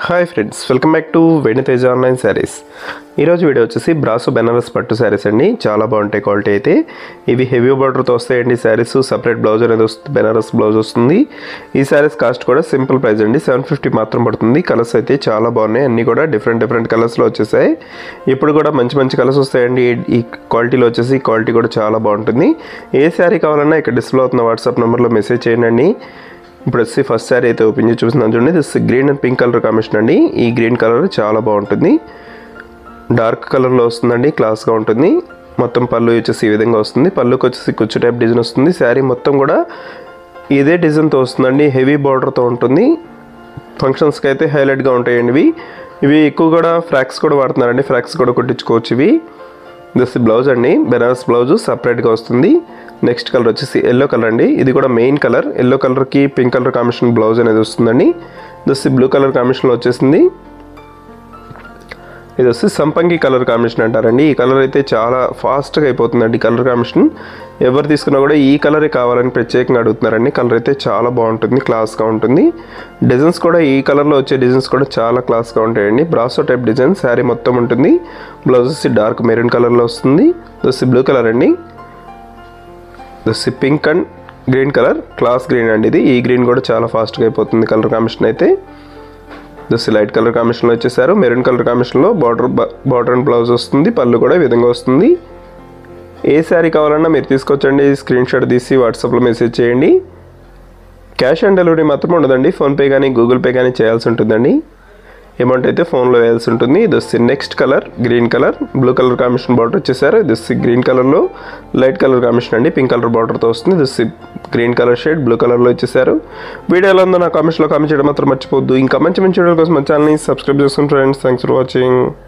hi friends welcome back to Venu Teja online sarees video వచ్చేసి బ్రాసో బెనారస్ పట్టు సారీస్ అండి చాలా బాగుంటాయి క్వాలిటీ అయితే ఇవి హెవీ బార్డర్ తో వస్తాయండి సారీస్ సెపరేట్ బ్లౌజ్ అనేది వస్తుంది బెనారస్ బ్లౌజ్ వస్తుంది ఈ సారీస్ కాస్ట్ కూడా సింపుల్ ప్రైస్ అండి 750 మాత్రం పడుతుంది కలర్స్ అయితే చాలా బాగున్నాయి అన్ని కూడా డిఫరెంట్ కలర్స్ లో వచ్చేసాయి ఇప్పుడు కూడా మంచి కలర్స్ వస్తాయండి ఈ క్వాలిటీలో వచ్చేసి క్వాలిటీ కూడా చాలా బాగుంటుంది ఏ సారీ కావాలన్నా ఇక్కడ డిస్ప్లే అవుతున్న వాట్సాప్ నంబర్ లో మెసేజ్ చేయండి ఇప్పుడు వచ్చి ఫస్ట్ సారీ అయితే ఓపెన్ చేసి చూస్తున్నాను చూడండి this green and pink colour combination అండి ఈ గ్రీన్ కలర్ చాలా బాగుంటుంది డార్క్ కలర్ లో వస్తుందండి క్లాస్ గా ఉంటుంది మొత్తం పల్లు వచ్చేసి ఈ విధంగా వస్తుంది పల్లుకి వచ్చేసి కుచ్చు టైప్ డిజైన్ వస్తుంది సారీ మొత్తం కూడా ఇదే డిజైన్ తో వస్తుందండి హెవీ బార్డర్ తో ఉంటుంది ఫంక్షన్స్ కి అయితే హైలైట్ గా ఉంటాయండి ఇవి ఎక్కువ కూడా ఫ్రాక్స్ కూడా వాడుతున్నారండి ఫ్రాక్స్ కూడా కుట్టించుకోవచ్చు ఇవి దిస్ బ్లౌజ్ అండి బెనారస్ బ్లౌజ్ సెపరేట్ గా వస్తుంది నెక్స్ట్ కలర్ వచ్చేసి yellow కలర్ అండి ఇది కూడా మెయిన్ కలర్ yellow కలర్ కి పింక్ కలర్ కాంబినేషన్ బ్లౌజ్ అనేది వస్తుందండి దిస్ బ్లూ కలర్ కాంబినేషన్ లో వచ్చేసింది ఇది వచ్చి సంపంగి కలర్ కాంబినేషన్ అంటారండి ఈ కలర్ అయితే చాలా ఫాస్ట్ గా అయిపోతుందండి కలర్ కాంబినేషన్ ఎవరు తీసుకున్నా కూడా ఈ కలరే కావాలని ప్రత్యేకంగా అడుగుతున్నారండి కలర్ అయితే చాలా బాగుంటుంది క్లాస్ గా ఉంటుంది డిజైన్స్ కూడా ఈ కలర్ లో వచ్చే డిజైన్స్ కూడా చాలా క్లాస్ గా ఉంటాయండి బ్రాసో టైప్ డిజైన్ సారీ మొత్తం ఉంటుంది బ్లౌజ్ వచ్చి డార్క్ మెరూన్ కలర్ లో వస్తుంది దిస్ బ్లూ కలర్ అండి this pink and green colour class green అండి ఇది ఈ గ్రీన్ కూడా చాలా ఫాస్ట్ గా అయిపోతుంది కలర్ కాంబినేషన్ అయితే దిస్ లైట్ కలర్ కాంబినేషన్ లో వచ్చేసారు మెరూన్ కలర్ కాంబినేషన్ లో బార్డర్ అండ్ బ్లౌజ్ వస్తుంది పళ్ళు కూడా ఈ విధంగా వస్తుంది ఏ సారీ కావాలన్నా మీరు తీసుకొచ్చండి స్క్రీన్ షాట్ తీసి వాట్సాప్ లో మెసేజ్ చేయండి క్యాష్ ఆన్ డెలివరీ మాత్రం ఉండదండి ఫోన్ పే కానీ గూగుల్ పే కానీ చేయాల్సి ఉంటుందండి అమౌంట్ అయితే ఫోన్ లో వేయాల్సి ఉంటుంది this next colour green colour blue colour combination border వచ్చేసారు దిస్ గ్రీన్ కలర్ లో లైట్ కలర్ కాంబినేషన్ అండి పింక్ కలర్ బార్డర్ తో వస్తుంది this green colour shade blue colour లో వచ్చేసారు వీడియో ఎలా ఉందో నా కామెంట్స్ లో కామెంట్ చేయడం మాత్రం మర్చిపోవద్దు ఇంకా మంచి వీడియోల కోసం మన ఛానల్ ని సబ్స్క్రైబ్ చేసుకోండి ఫ్రెండ్స్ థాంక్స్ ఫర్ వాచింగ్